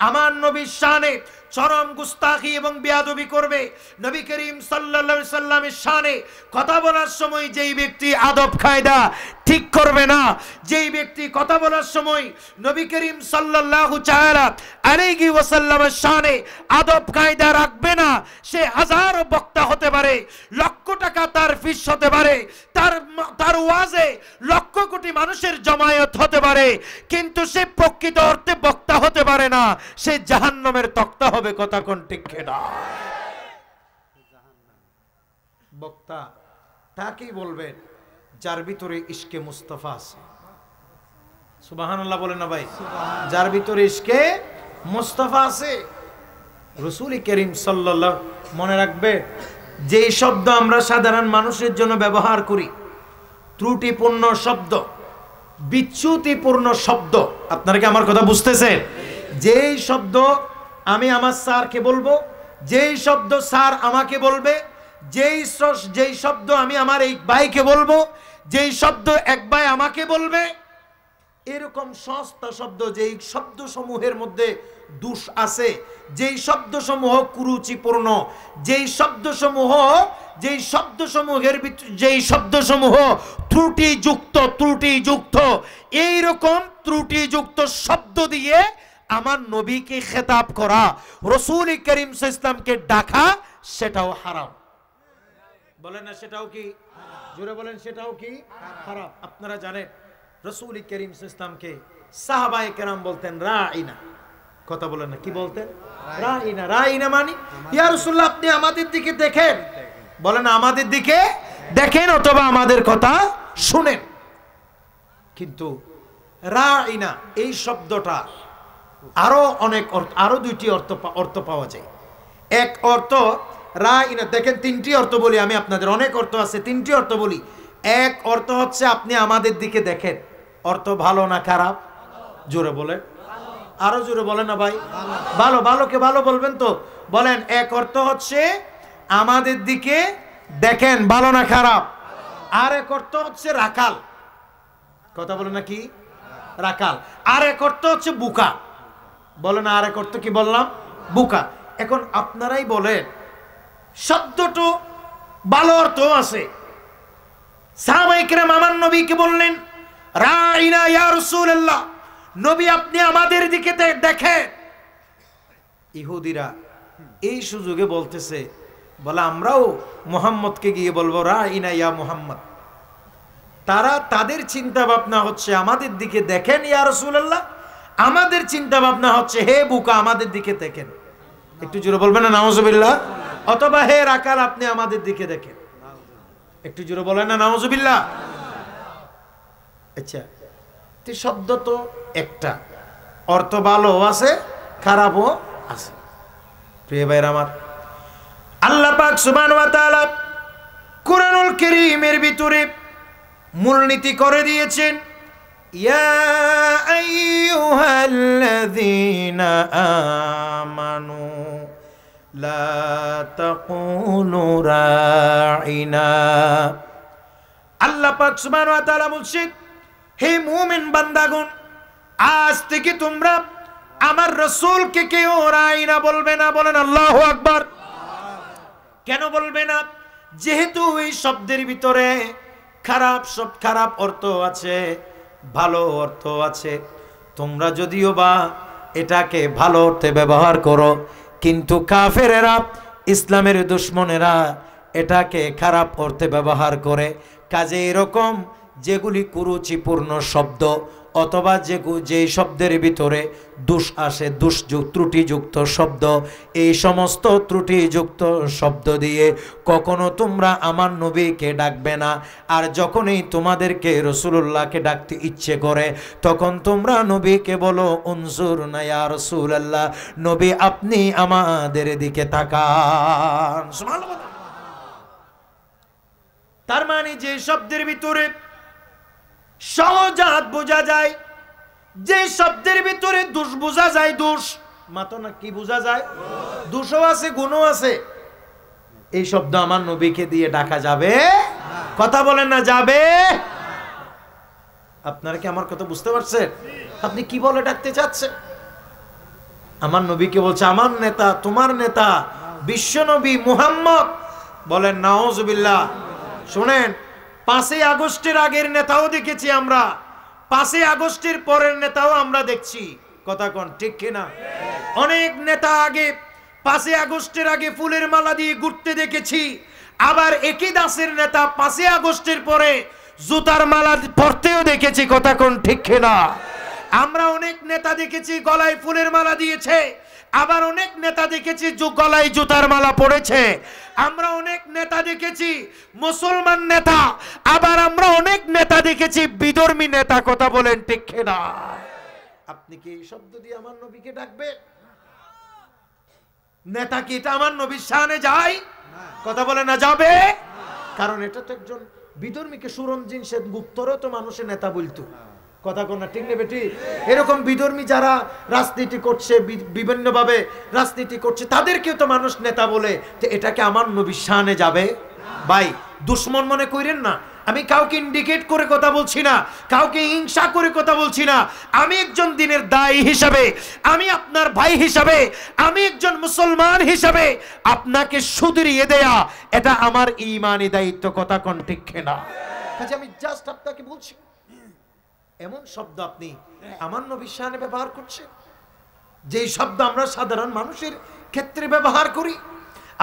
আমার নবীর শানে চরম গুস্তাখি এবং বেয়াদবি করবে, নবী করিম সাল্লাল্লাহু আলাইহি সাল্লামের শানে কথা বলার সময় যেই ব্যক্তি আদব কায়দা ঠিক করবে না, যেই ব্যক্তি কথা বলার সময় নবী করিম সাল্লাল্লাহু তাআলা আলাইহি ওয়াসাল্লামের শানে আদব কায়দা রাখবে না, সে হাজারো বক্তা হতে পারে, লক্ষ টাকা তার ফিস হতে পারে, তার ওয়াজে লক্ষ কোটি মানুষের জমায়েত হতে পারে, কিন্তু সে প্রকৃত অর্থে বক্তা হতে পারে না, সে জাহান্নামের তক্তা হবে। কথা কোন ঠিক না? বক্তা তাকেই বলবেন যার ভিতরে ইশকে মুস্তাফা আছে। সুবহানাল্লাহ বলেন না ভাই? যার ভিতরে ইশকে মুস্তাফা আছে। রাসূল করিম সাল্লাল্লাহু, মনে রাখবে, যেই শব্দ আমরা সাধারণ মানুষের জন্য ব্যবহার করি, ত্রুটিপূর্ণ শব্দ, বিচ্যুতিপূর্ণ শব্দ, আপনারা কি আমার কথা বুঝতেছেন? যেই শব্দ আমি আমার স্যারকে বলবো, যেই শব্দ স্যার আমাকে বলবে, যেই শব্দ আমি আমার এই ভাইকে বলবো, যেই শব্দ এক ভাই আমাকে বলবে, এরকম সস্তা শব্দ, যেই শব্দ সমূহের মধ্যে দোষ আছে, যেই শব্দসমূহ কুরুচিপূর্ণ, যেই শব্দসমূহ ত্রুটিযুক্ত, এইরকম ত্রুটিযুক্ত শব্দ দিয়ে আমার নবীকে খেতাব করা, রাসূল করিম সাল্লাল্লাহু আলাইহি ওয়াসাল্লামকে ডাকা, সেটাও হারাম। বলেন না সেটাও কি? জোরে বলেন, সেটাও কি হারাম? আপনারা জানেন রাসূল করিম সাল্লাল্লাহু আলাইহি ওয়াসাল্লামকে সাহাবায়ে কেরাম বলতেন রাইনা, কথা বলেন না, কি বলতেন? রাইনা। রাইনা মানে ইয়া রাসূলুল্লাহ আপনি আমাদের দিকে দেখেন, বলেন আমাদের দিকে দেখেন অথবা আমাদের কথা শুনেন। কিন্তু রাইনা এই শব্দটা আরো অনেক অর্থ, আরো দুইটি অর্থ পাওয়া যায়। এক অর্থ রাইনা, দেখেন তিনটি অর্থ বলি আমি আপনাদের, অনেক অর্থ আছে, তিনটি অর্থ বলি। এক অর্থ হচ্ছে আপনি আমাদের দিকে দেখেন, অর্থ ভালো না খারাপ? জোরে বলেন, আরো জোরে বলেন না ভাই। ভালো, ভালোকে ভালো বলবেন তো, বলেন। এক অর্থ হচ্ছে আমাদের দিকে দেখেন, ভালো না খারাপ। আর এক অর্থ হচ্ছে রাখাল, কথা বলেন না, কি রাখাল। আর এক অর্থ হচ্ছে বুকা, বলেন। আর এক অর্থ কি বললাম? বুকা। এখন আপনারাই বলেন, শব্দটো ভালো অর্থ আছে। সাহাবায়ে কেরাম আমার নবীকে বললেন রাইনা ইয়া রাসূলুল্লাহ, নবী আপনি আমাদের দিকে দেখেন। ইহুদিরা এই সুযোগে বলতেছে, বলে আমরাও মুহাম্মদকে গিয়ে বলবো রাইনা ইয়া মুহাম্মদ। তারা তাদের চিন্তা ভাবনা হচ্ছে আমাদের দিকে দেখেন ইয়া রাসূলুল্লাহ, আমাদের চিন্তা ভাবনা হচ্ছে হে বুকা আমাদের দিকে দেখেন। একটু জোরে বলবেন না নাউজুবিল্লাহ? অথবা হে রাকাল আপনি আমাদের দিকে দেখেন। একটু জোরে বলেন না নাউজুবিল্লাহ? আচ্ছা, তো শব্দ তো একটা, অর্থ ভালো আছে খারাপও আছে। প্রিয় ভাইরা আমার, আল্লাহ পাক সুবহানাহু ওয়া তাআলা কুরআনুল কারীমের ভিতরে মূলনীতি করে দিয়েছেন, ইয়া আইয়ুহাল্লাযীনা আমানু লা তাকুলু রাইনা। আল্লাহ পাক সুবহানাহু ওয়া তাআলা বলছেন, হে মুমিন বান্দাগণ, আজ থেকে তোমরা আমার রাসূলকে কেউ রাইনা বলবে না। বলেন আল্লাহু আকবার। কেন বলবে না? যেহেতু এই শব্দের ভিতরে খারাপ অর্থ আছে, ভালো অর্থ আছে। তোমরা যদিও বা এটাকে ভালো অর্থে ব্যবহার করো, কিন্তু কাফেরেরা, ইসলামের দুশমনেরা এটাকে খারাপ অর্থে ব্যবহার করে। কাজে এরকম যেগুলি কুরুচিপূর্ণ শব্দ অথবা যে শব্দের ভিতরে দোষ আসে, ত্রুটিযুক্ত শব্দ, এই সমস্ত ত্রুটিযুক্ত শব্দ দিয়ে কখনো তোমরা আমার নবীকে ডাকবে না। আর যখনই তোমাদেরকে রাসূলুল্লাহকে ডাকতে ইচ্ছে করে, তখন তোমরা নবীকে বলো উনজুরনা ইয়া রাসূলুল্লাহ, নবী আপনি আমাদের দিকে তাকান। সুবহানাল্লাহ। তার মানে যে শব্দের ভিতরে সহজাত বোঝা যায়, যে শব্দের ভিতরে দোষ বোঝা যায়, দোষ মাত্র না, কি বোঝা যায়? দোষও আছে, গুণও আছে, এই শব্দ আমার নবীকে দিয়ে ডাকা যাবে? কথা বলেন না, যাবে? আপনারা কি আমার কথা বুঝতে পারছেন? আপনি কি বলে ডাকতে চাচ্ছেন? আমার নবীকে বলছে আমার নেতা, তোমার নেতা বিশ্ব নবী মুহাম্মদ। বলেন নাউজুবিল্লাহ। শুনেন, 5ই আগস্টের আগের নেতাও দেখেছি আমরা, 5ই আগস্টের পরের নেতাও আমরা দেখছি। কথা কোন ঠিক কিনা? অনেক নেতা আগে 5ই আগস্টের আগে ফুলের মালা দিয়ে ঘুরতে দেখেছি, আবার একই দাসের নেতা 5ই আগস্টের পরে জুতার মালা পরতেও দেখেছি। কথা কোন ঠিক কিনা? আমরা অনেক নেতা দেখেছি গলায় ফুলের মালা দিয়েছে, আবার অনেক নেতা দেখেছি গলায় জুতার মালা পড়েছে। আমরা অনেক নেতা দেখেছি মুসলমান নেতা, আবার আমরা অনেক নেতা দেখেছি বিধর্মী নেতা। কথা বলেন ঠিক কিনা? আপনি কি এই শব্দ দিয়ে আমার নবীকে ডাকবেন? নেতা কি এটা আমার নবীর শানে যায়? কথা বলে না, যাবে? কারণ এটা তো একজন বিধর্মীকে, সুরঞ্জিত সেনগুপ্তরও তো মানুষের নেতা বলতো। কথা কোন ঠিক নেই বেটি? এরকম বিধর্মী যারা রাজনীতি করছে, বিভিন্নভাবে রাজনীতি করছে, তাদেরকেও তো মানুষ নেতা বলে। তো এটাকে আমার নবীর শানে যাবে? ভাই দুশ্মন মনে করেন না, আমি কাউকে ইন্ডিকেট করে কথা বলছি না, কাউকে হিংসা করে কথা বলছি না। আমি একজন দিনের দায়ী হিসাবে, আমি আপনার ভাই হিসাবে, আমি একজন মুসলমান হিসাবে আপনাকে শুধরিয়ে দেয়া এটা আমার ঈমানি দায়িত্ব। কথা কোন ঠিক না? কাজে আমি জাস্ট আপনাকে বলছি, এমন শব্দ আপনি আমার নবীর শানে ব্যবহার করছেন, যেই শব্দ আমরা সাধারণ মানুষের ক্ষেত্রে ব্যবহার করি।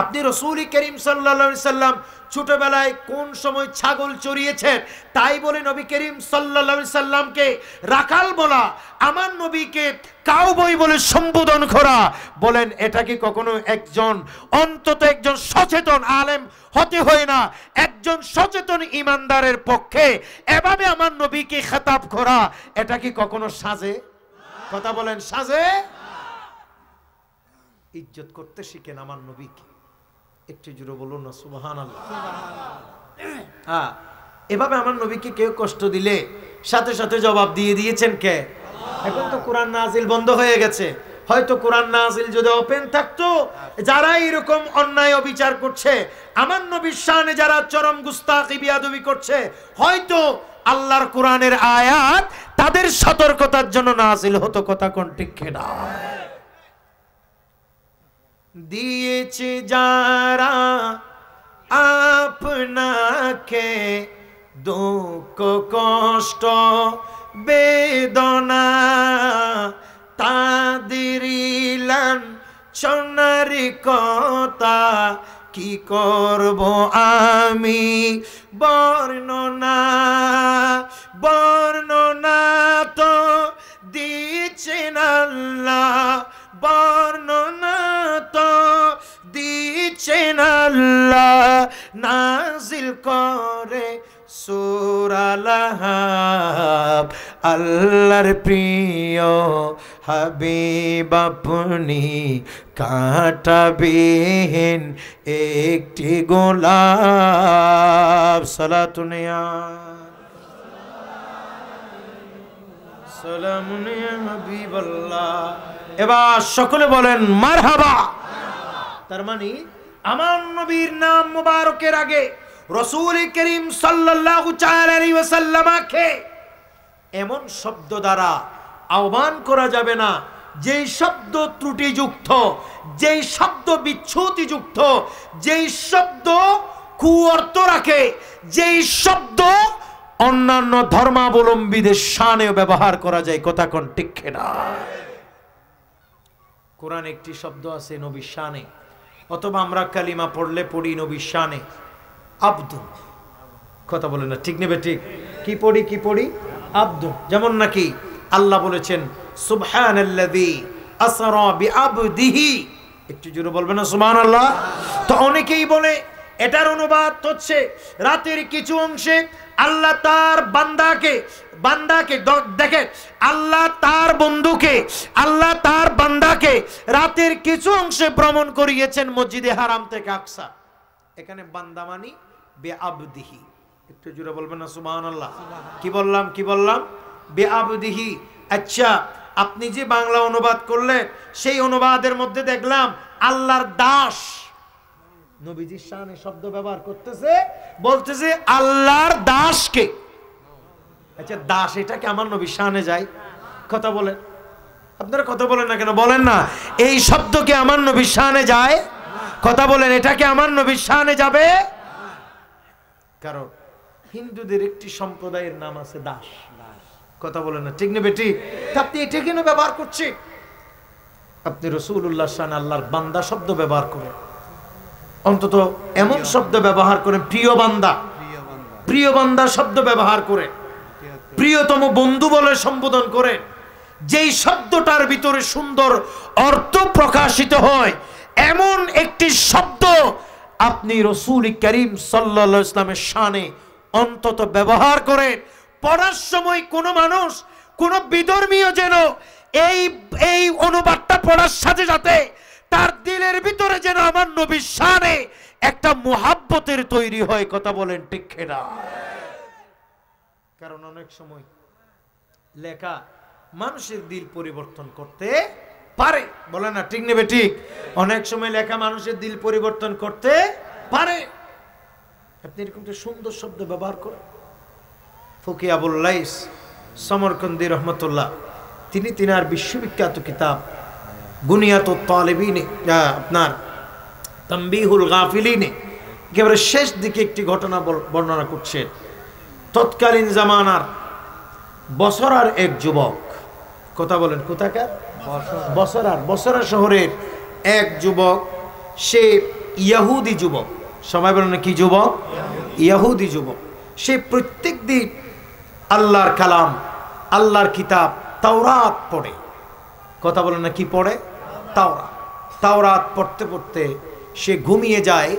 আপনি রাসূল করিম সাল্লাল্লাহু আলাইহি সাল্লাম ছোটবেলায় কোন সময় ছাগল চড়িয়েছেন, তাই বলে নবী করিম সাল্লাল্লাহু আলাইহি সাল্লামকে রাখাল বলা, আমার নবীকে কাউবয় বলে সম্বোধন করা, বলেন এটা কি কখনো একজন, অন্তত একজন সচেতন আলেম হতে হয় না, একজন সচেতন ইমানদারের পক্ষে এভাবে আমার নবীকে খেতাব করা, এটা কি কখনো সাজে? কথা বলেন, সাজে? ইজ্জত করতে শিখেন আমার নবীকে। একটু জোরে বলুন না সুবহানাল্লাহ। হ্যাঁ, এভাবে আমার নবীকে কেউ কষ্ট দিলে সাথে সাথে জবাব দিয়ে দিয়েছেন কে? এখন তো কোরআন নাজিল বন্ধ হয়ে গেছে, হয়তো কোরআন নাজিল যদি ওপেন থাকতো, যারা এরকম অন্যায় অবিচার করছে, আমার নবীর শানে যারা চরম গুস্তাখি বিয়াদবি করছে, হয়তো আল্লাহর কোরআনের আয়াত তাদের সতর্কতার জন্য নাজিল হতো। কথা কোন ঠিক না? দিয়েছে যারা আপনাকে দুঃখ কষ্ট বেদনা, তাদের লাঞ্ছনার কথা কি করব আমি বর্ণনা, বর্ণনা তো দিচ্ছেন আল্লাহ, বর্ণনা তো দিচ্ছেন আল্লাহ, নাজিল করে সূরা লাহাব, আল্লাহর প্রিয় হাবিব আপনি কাটাবেন একটি গোলাপ। সালাতুন ইয়া সালামুন ইয়া হাবিবাল্লাহ। এবার সকলে বলেন মারহাবা। তার মানে আমার নবীর নাম মুবারকের আগে রাসূল করিম সাল্লাল্লাহু আলাইহি ওয়াসাল্লামকে এমন শব্দ দ্বারা আহ্বান করা যাবে না যেই শব্দ ত্রুটিযুক্ত, যেই শব্দ বিচ্যুতিযুক্ত, যেই শব্দ কুঅর্থ রাখে, যেই শব্দ অন্যান্য ধর্মাবলম্বীদের শানে ব্যবহার করা যায়। কথা কোন ঠিক না? কোরআন একটি শব্দ আছে নবীর শানে, অথবা আমরা কালিমা পড়লে পড়ি নবীর শানে আব্দু। কথা বলে না, ঠিক নেবে? ঠিক। কি পড়ি? কি পড়ি? আব্দু। যেমন নাকি আল্লাহ বলেছেন সুবহানাল্লাযী আসরা বিআবদিহি। একটু জোরে বলবেন না সুবহানাল্লাহ? তো অনেকেই বলে এটার অনুবাদ হচ্ছে রাতের কিছু অংশে আল্লাহ তার বান্দাকে দেখে, আল্লাহ তার বন্ধুকে, আল্লাহ তার বান্দাকে রাতের কিছু অংশে ভ্রমণ করিয়েছেন মসজিদে হারাম থেকে আকসা। এখানে বান্দা মানি বেআবদিহি। একটু জোরে বলবেন না সুবহানাল্লাহ? কি বললাম? কি বললাম? বেআবদিহি। আচ্ছা, আপনি যে বাংলা অনুবাদ করলেন সেই অনুবাদের মধ্যে দেখলাম আল্লাহর দাস। নবীজির শানে শব্দ ব্যবহার করতেছে, বলতেছে আল্লাহর দাসকে। আচ্ছা, দাস এটা কি আমার নবীর শানে যায়? কথা বলেন, আপনারা কথা বলেন না কেন? বলেন না, এই শব্দ কি আমার নবীর শানে যায়? কথা বলেন, এটা কি আমার নবীর শানে যাবে? কারণ হিন্দুদের একটি সম্প্রদায়ের নাম আছে দাস। কথা বলেন না, ঠিক নেবে? ঠিক। আপনি এটা কেন ব্যবহার করছেন? আপনি রাসূলুল্লাহ শানে আল্লাহর বান্দা শব্দ ব্যবহার করেন, অন্তত এমন শব্দ ব্যবহার করেন প্রিয় বান্দা, প্রিয় বান্দা শব্দ ব্যবহার করেন, প্রিয়তম বন্ধু বলে সম্বোধন করেন, যেই শব্দটার ভিতরে সুন্দর অর্থ প্রকাশিত হয় এমন একটি শব্দ আপনি রাসূল করিম সাল্লাল্লাহু আলাইহি ওয়াসাল্লামের শানে অন্তত ব্যবহার করেন। পড়ার সময় কোনো মানুষ, কোনো বিধর্মীয় যেন এই অনুবাদটা পড়ার সাথে সাথে তার দিলের ভিতরে যেন আমার নবীর শানে একটা মুহাব্বতের তৈরি হয়। কথা বলেন ঠিক না? কারণ অনেক সময় লেখা মানুষের দিল পরিবর্তন করতে পারে। বলে না, ঠিক নেবে? ঠিক। অনেক সময় লেখা মানুষের দিল পরিবর্তন করতে পারে। আপনি এরকম সুন্দর শব্দ ব্যবহার করেন। ফকি আবুল লাইস সমরকন্দি রহমতুল্লাহ তিনি তিনার বিশ্ববিখ্যাত কিতাব বুনিয়াতুত তালিবিনে, আপনার তানবীহুল গাফিলিনে একেবারে শেষ দিকে একটি ঘটনা বর্ণনা করছেন। তৎকালীন জামানার বসরার এক যুবক, কথা বলেন কোথাকার? বসরা শহরের এক যুবক, সে ইহুদি যুবক, সবাই বলেন না কি যুবক? ইহুদি যুবক। সে প্রত্যেক দিন আল্লাহর কালাম, আল্লাহর কিতাব তাওরাত পড়ে। কথা বলেন না কি পড়ে? তাওরাত। তাওরাত পড়তে পড়তে সে ঘুমিয়ে যায়।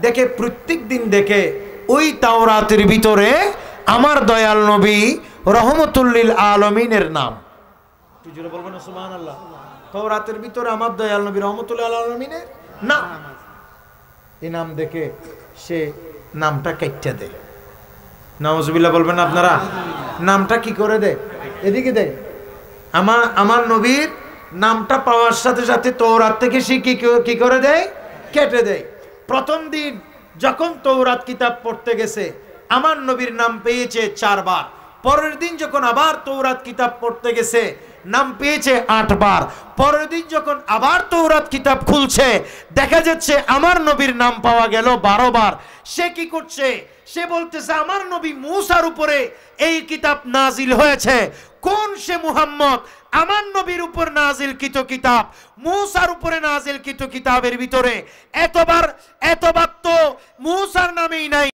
দেখে প্রত্যেক দিন দেখে ওই তাওরাতের ভিতরে আমার দয়াল নবী রহমতুল্লিল আলমিনের নাম। জোরে বলবেন সুবহানাল্লাহ। তাওরাতের ভিতরে আমার দয়াল নবী রহমতুল্লিল আলমিনের নাম। এই নাম দেখে সে নামটা কেটে দেয়। নাউজুবিল্লাহ বলবেন আপনারা? নামটা কি করে দেয়? এদিকে দেয়। আমার নবীর নামটা পাওয়ার সাথে সাথে তাওরাত থেকে সে কি করে দেয়? কেটে দেয়। প্রথম দিন যখন তাওরাত কিতাব পড়তে গেছে আমার নবীর নাম পেয়েছে 4 বার। পরের দিন যখন আবার তাওরাত কিতাব পড়তে গেছে নাম পেয়েছে 8 বার। পরের দিন যখন আবার তাওরাত কিতাব খুলছে দেখা যাচ্ছে আমার নবীর নাম পাওয়া গেল 12 বার। সে কি করছে? সে বলতেছে আমার নবী মূসার উপরে এই কিতাব নাজিল হয়েছে। কোন সে মুহাম্মদ? আমার নবীর উপর নাজিলকৃত কিতাব, মূসার উপরে নাজিলকৃত কিতাবের ভিতরে এতবার তো মূসার নামেই নাই।